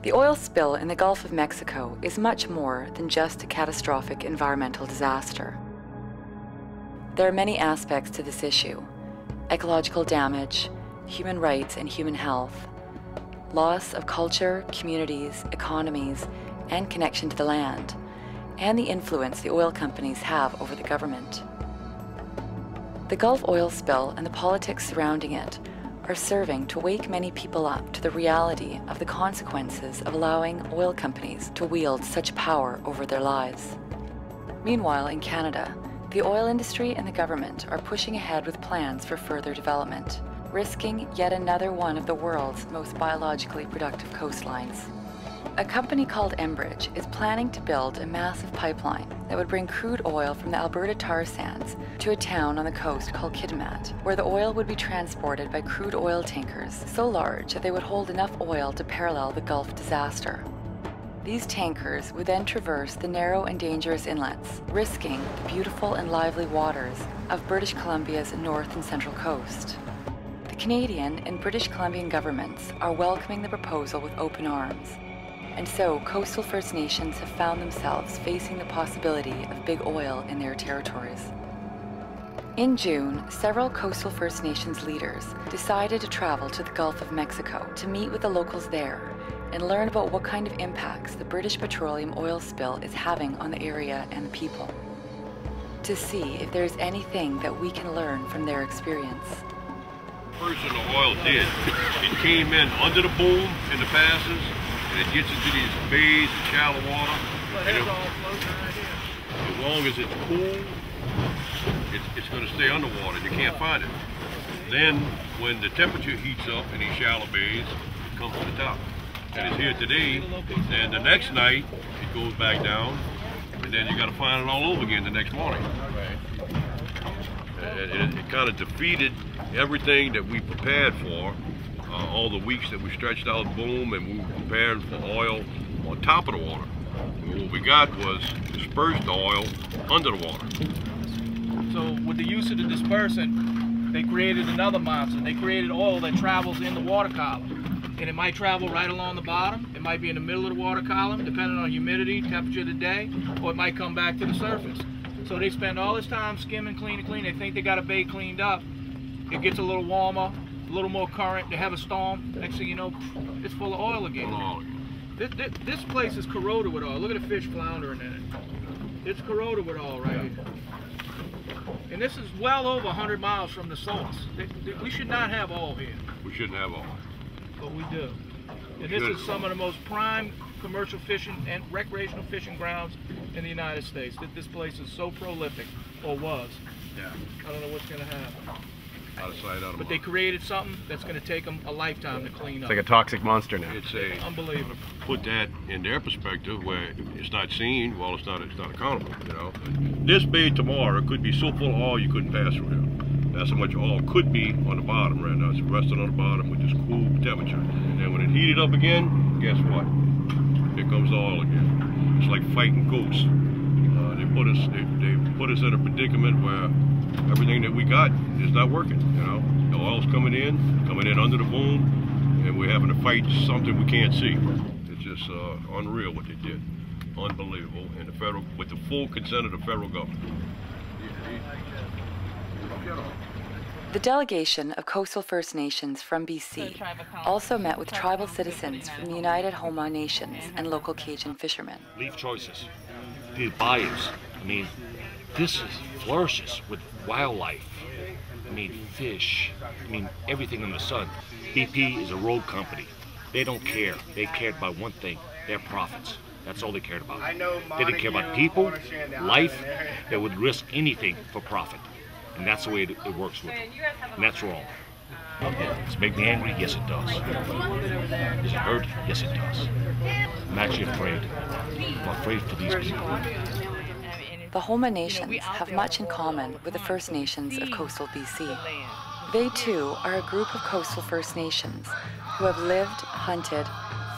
The oil spill in the Gulf of Mexico is much more than just a catastrophic environmental disaster. There are many aspects to this issue: ecological damage, human rights and human health, loss of culture, communities, economies, and connection to the land, and the influence the oil companies have over the government. The Gulf oil spill and the politics surrounding it are serving to wake many people up to the reality of the consequences of allowing oil companies to wield such power over their lives. Meanwhile, in Canada, the oil industry and the government are pushing ahead with plans for further development, risking yet another one of the world's most biologically productive coastlines. A company called Enbridge is planning to build a massive pipeline that would bring crude oil from the Alberta tar sands to a town on the coast called Kitimat, where the oil would be transported by crude oil tankers so large that they would hold enough oil to parallel the Gulf disaster. These tankers would then traverse the narrow and dangerous inlets, risking the beautiful and lively waters of British Columbia's north and central coast. The Canadian and British Columbian governments are welcoming the proposal with open arms. And so, coastal First Nations have found themselves facing the possibility of big oil in their territories. In June, several coastal First Nations leaders decided to travel to the Gulf of Mexico to meet with the locals there and learn about what kind of impacts the British petroleum oil spill is having on the area and the people, to see if there's anything that we can learn from their experience. First thing the oil did, it came in under the boom in the passes, and it gets into these bays and shallow water. And as long as it's cool, it's going to stay underwater. You can't find it. Then, when the temperature heats up in these shallow bays, it comes to the top. And it's here today, and the next night, it goes back down, and then you got to find it all over again the next morning. It kind of defeated everything that we prepared for. All the weeks that we stretched out boom and we were preparing for oil on top of the water. And what we got was dispersed oil under the water. So with the use of the dispersant, they created another monster. They created oil that travels in the water column. And it might travel right along the bottom. It might be in the middle of the water column, depending on humidity, temperature of the day, or it might come back to the surface. So they spend all this time skimming, cleaning. They think they got a bay cleaned up. It gets a little warmer, a little more current, they have a storm, next thing you know, it's full of oil again. This place is corroded with oil. Look at the fish floundering in it. It's corroded with oil right here. And this is well over 100 miles from the source. We should not have oil here. We shouldn't have oil. But we do. And this is some of the most prime commercial fishing and recreational fishing grounds in the United States. This place is so prolific, or was. Yeah. I don't know what's going to happen. Out of sight, out of mind. But they created something that's going to take them a lifetime to clean up. It's like a toxic monster now. It's a unbelievable. Put that in their perspective, where it's not seen, well, it's not accountable. You know, this bay tomorrow could be so full of oil you couldn't pass through here. That's how much oil could be on the bottom right now. It's resting on the bottom with this cool temperature. And then when it heated up again, guess what? Here comes the oil again. It's like fighting ghosts. They put us in a predicament where everything that we got is not working. You know, the oil's coming in under the boom, and we're having to fight something we can't see. It's just unreal what they did, unbelievable. And with the full consent of the federal government. The delegation of coastal First Nations from BC also met with tribal citizens from the United Homa Nations and local Cajun fishermen. Leaf choices, the bayous. I mean, this flourishes with wildlife. I mean, fish. I mean, everything in the sun. BP is a road company. They don't care. They cared about one thing: their profits. That's all they cared about. They didn't care about people, life. They would risk anything for profit. And that's the way it works with them. And that's wrong. Does it make me angry? Yes, it does. Does it hurt? Yes, it does. I'm actually afraid. I'm afraid for these people. The Homa Nations have much in common with the First Nations of coastal BC. They too are a group of coastal First Nations who have lived, hunted,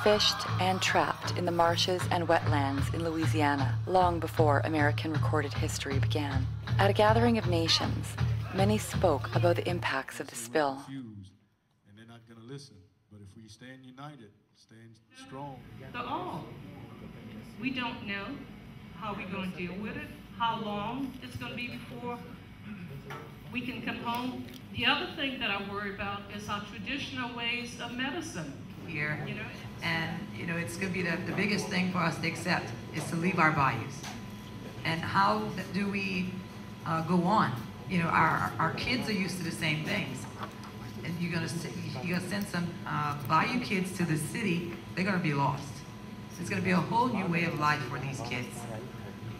fished, and trapped in the marshes and wetlands in Louisiana long before American recorded history began. At a gathering of nations, many spoke about the impacts of the spill. And they're not going to and listen. But if we stand united, stand strong. The all. We don't know how we're going to deal with it, how long it's going to be before we can come home. The other thing that I worry about is our traditional ways of medicine. Here, and it's going to be the biggest thing for us to accept is to leave our bayous. And how do we go on? Our kids are used to the same things. And you're gonna send some bayou kids to the city, they're gonna be lost. So it's gonna be a whole new way of life for these kids.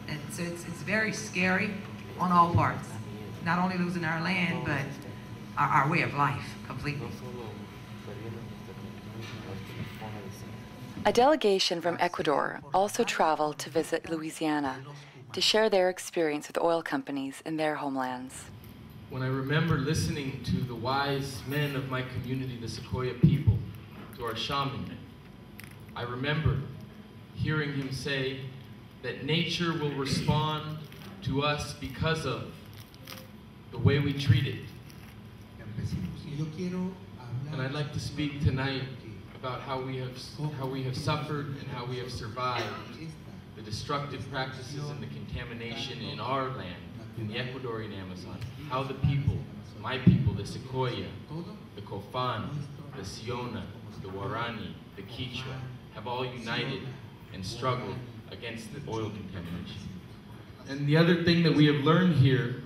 And so it's very scary on all parts. Not only losing our land, but our way of life completely. A delegation from Ecuador also traveled to visit Louisiana to share their experience with oil companies in their homelands. When I remember listening to the wise men of my community, the Sequoia people, to our shaman, I remember hearing him say that nature will respond to us because of the way we treat it. And I'd like to speak tonight about how we have suffered and how we have survived the destructive practices and the contamination in our land, in the Ecuadorian Amazon. How the people, my people, the Sequoia, the Cofan, the Siona, the Guarani, the Quichua, have all united and struggled against the oil contamination. And the other thing that we have learned here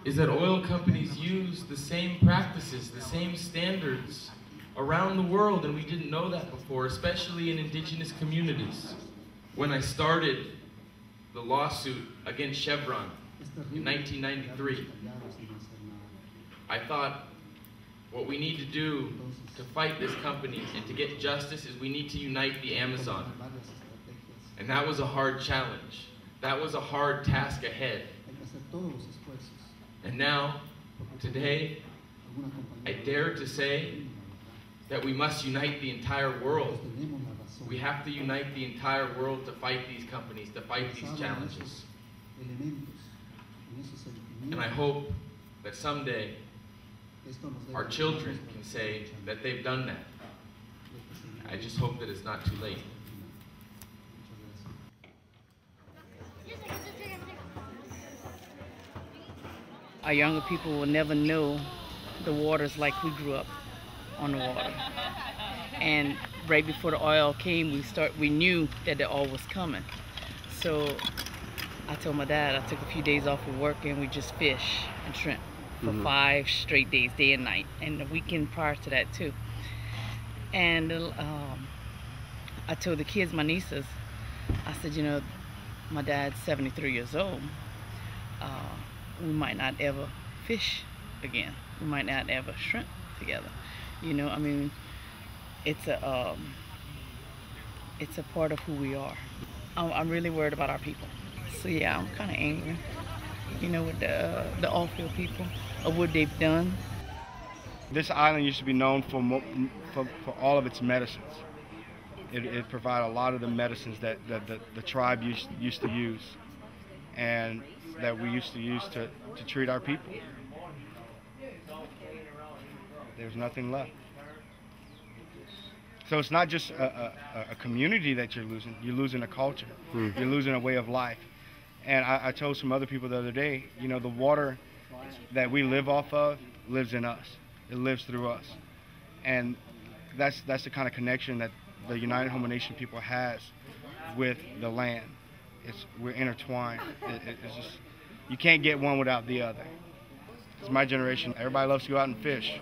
is that oil companies use the same practices, the same standards around the world, and we didn't know that before, especially in indigenous communities. When I started the lawsuit against Chevron in 1993, I thought what we need to do to fight this company and to get justice is we need to unite the Amazon. And that was a hard challenge. That was a hard task ahead. And now, today, I dare to say that we must unite the entire world. We have to unite the entire world to fight these companies, to fight these challenges. And I hope that someday our children can say that they've done that. I just hope that it's not too late. Our younger people will never know the waters like we grew up on the water. And right before the oil came, we knew that the oil was coming. So I told my dad I took a few days off of work and we just fish and shrimp for 5 straight days, day and night, and the weekend prior to that too. And I told the kids, my nieces, I said, my dad's 73 years old. We might not ever fish again. We might not ever shrimp together. I mean, it's a part of who we are. I'm really worried about our people. So yeah, I'm kind of angry, with the off-field people of what they've done. This island used to be known for all of its medicines. It provided a lot of the medicines that the tribe used to use, and that we used to use to treat our people. There's nothing left. So it's not just a community that you're losing a culture. You're losing a way of life. And I told some other people the other day, the water that we live off of lives in us. It lives through us. And that's the kind of connection that the United Homo Nation people has with the land. We're intertwined. It's just, you can't get one without the other. It's my generation. Everybody loves to go out and fish.